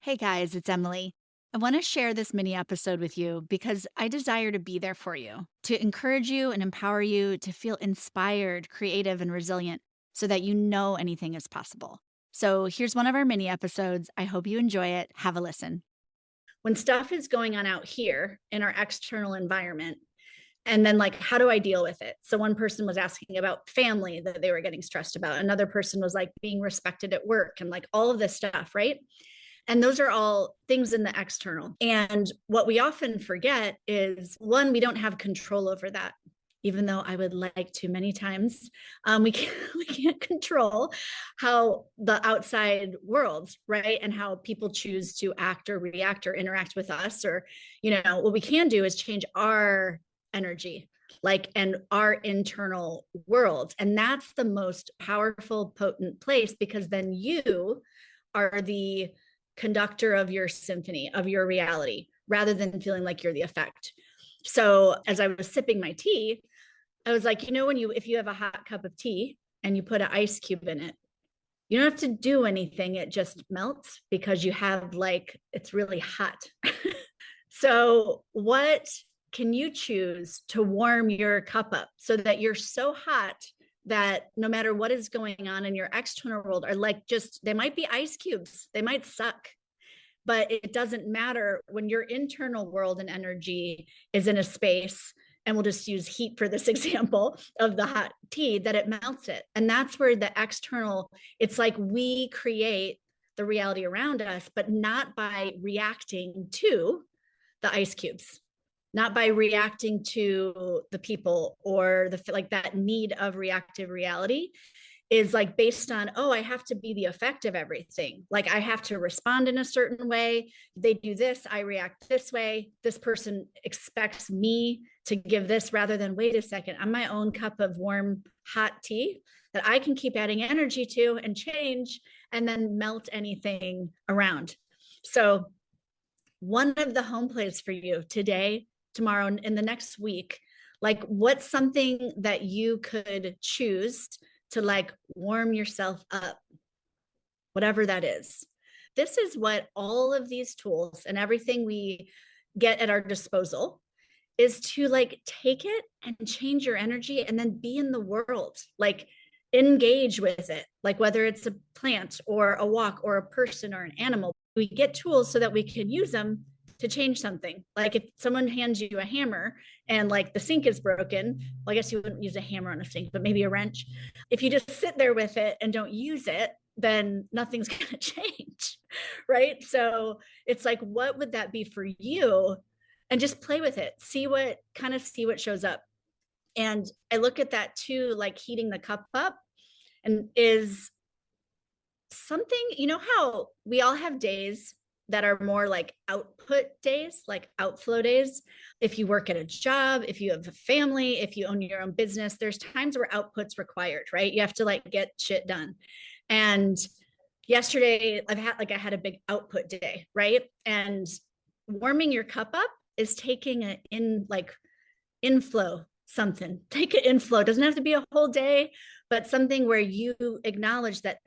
Hey guys, it's Emily. I want to share this mini episode with you because I desire to be there for you, to encourage you and empower you to feel inspired, creative, and resilient so that you know anything is possible. So here's one of our mini episodes. I hope you enjoy it. Have a listen. When stuff is going on out here in our external environment, and then like, how do I deal with it? So one person was asking about family that they were getting stressed about. Another person was like being respected at work and like all of this stuff, right? And those are all things in the external. And what we often forget is one, we don't have control over that. Even though I would like to many times, we can't control how the outside world, right? And how people choose to act or react or interact with us. Or, what we can do is change our energy, like, and our internal world. And that's the most powerful, potent place, because then you are the conductor of your symphony, of your reality, rather than feeling like you're the effect. So as I was sipping my tea, I was like, if you have a hot cup of tea and you put an ice cube in it, you don't have to do anything. It just melts because you have it's really hot. So what can you choose to warm your cup up so that you're so hot that no matter what is going on in your external world are they might be ice cubes, they might suck, but it doesn't matter when your internal world and energy is in a space, and we'll just use heat for this example of the hot tea, that it melts it. And that's where the external, it's like we create the reality around us, but not by reacting to the ice cubes, not by reacting to the people or that need of reactive reality is like based on, oh, I have to be the effect of everything. Like I have to respond in a certain way. They do this, I react this way. This person expects me to give this, rather than, wait a second, I'm my own cup of warm, hot tea that I can keep adding energy to and change and then melt anything around. So one of the home plays for you today, tomorrow, and in the next week, like what's something that you could choose to warm yourself up, whatever that is. This is what all of these tools and everything we get at our disposal is, to take it and change your energy and then be in the world, engage with it, whether it's a plant or a walk or a person or an animal. We get tools so that we can use them to change something. Like if someone hands you a hammer and the sink is broken, well, I guess you wouldn't use a hammer on a sink, but maybe a wrench. If you just sit there with it and don't use it, then nothing's going to change, right? So it's like, what would that be for you? And just play with it, see what shows up. And I look at that too, like heating the cup up, and is something, how we all have days that are more like output days, like outflow days. If you work at a job, if you have a family, if you own your own business, there's times where output's required, right? You have to get shit done. And yesterday I had a big output day, right? And warming your cup up is taking an inflow, something. Take an inflow. It doesn't have to be a whole day, but something where you acknowledge that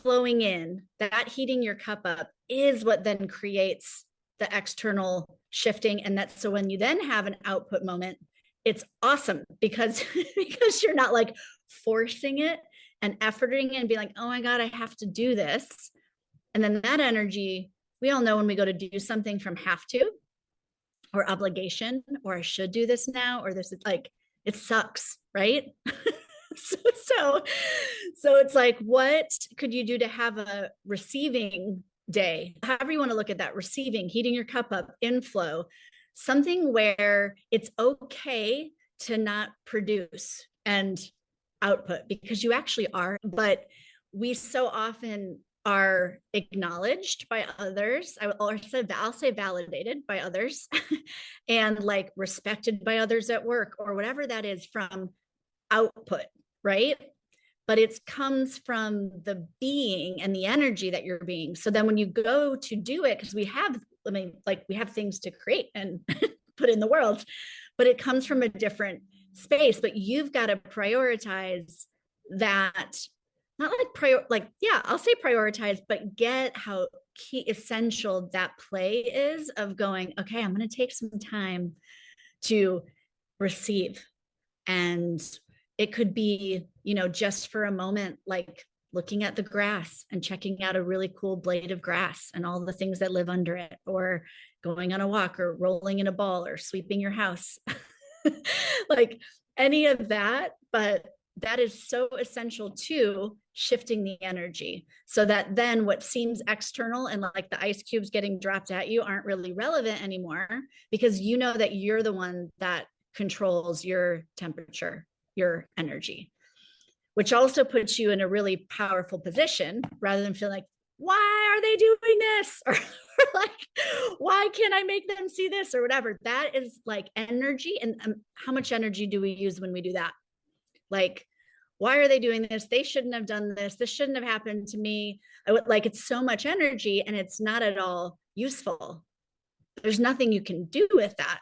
flowing in, that heating your cup up is what then creates the external shifting. And that's, so when you then have an output moment, it's awesome because because you're not forcing it and efforting it and being like, oh my God, I have to do this. And then that energy, we all know when we go to do something from have to or obligation, or I should do this now, or this is it sucks, right? so it's like, what could you do to have a receiving day, however you want to look at that? Receiving, heating your cup up, inflow, something where it's okay to not produce and output, because you actually are, but we so often are acknowledged by others. I'll say validated by others and respected by others at work or whatever that is, from output, right? But it comes from the being and the energy that you're being. So then when you go to do it, because we have things to create and put in the world, but it comes from a different space. But you've got to prioritize that, not like prior like, yeah, I'll say prioritize, but get how key essential that play is of going, okay, I'm going to take some time to receive. And it could be, just for a moment, like looking at the grass and checking out a really cool blade of grass and all the things that live under it, or going on a walk, or rolling in a ball, or sweeping your house. Like any of that. But that is so essential to shifting the energy, so that then what seems external and like the ice cubes getting dropped at you aren't really relevant anymore, because you know that you're the one that controls your temperature, your energy, which also puts you in a really powerful position, rather than feel like, why are they doing this? Or like, why can't I make them see this, or whatever. That is like energy. And how much energy do we use when we do that? Like, why are they doing this? They shouldn't have done this. This shouldn't have happened to me. I would like, it's so much energy, and it's not at all useful. There's nothing you can do with that.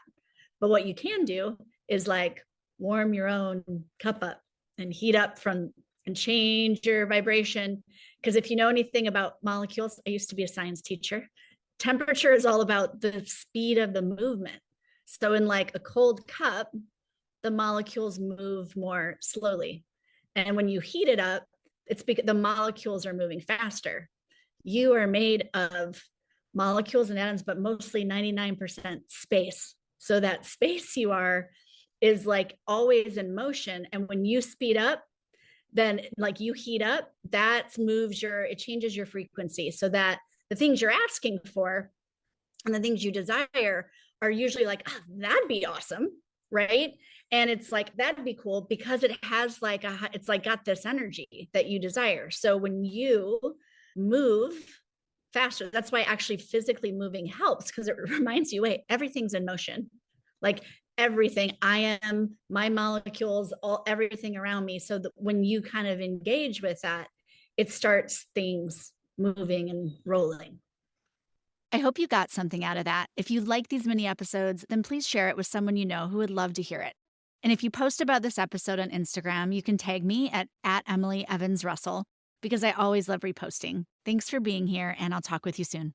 But what you can do is like warm your own cup up and heat up from and change your vibration. Because if you know anything about molecules, I used to be a science teacher. Temperature is all about the speed of the movement. So in like a cold cup, the molecules move more slowly. And when you heat it up, it's because the molecules are moving faster. You are made of molecules and atoms, but mostly 99% space. So that space you are is like always in motion. And when you speed up, then like you heat up, it changes your frequency, so that the things you're asking for and the things you desire are usually like, oh, that'd be awesome, right? And it's like, that'd be cool, because it has like it's like got this energy that you desire. So when you move faster, that's why actually physically moving helps, because it reminds you, wait, everything's in motion. Like everything, I am, my molecules, all everything around me. So that when you kind of engage with that, it starts things moving and rolling. I hope you got something out of that. If you like these mini episodes, then please share it with someone you know who would love to hear it. And if you post about this episode on Instagram, you can tag me at Emily Evans Russell, because I always love reposting. Thanks for being here, and I'll talk with you soon.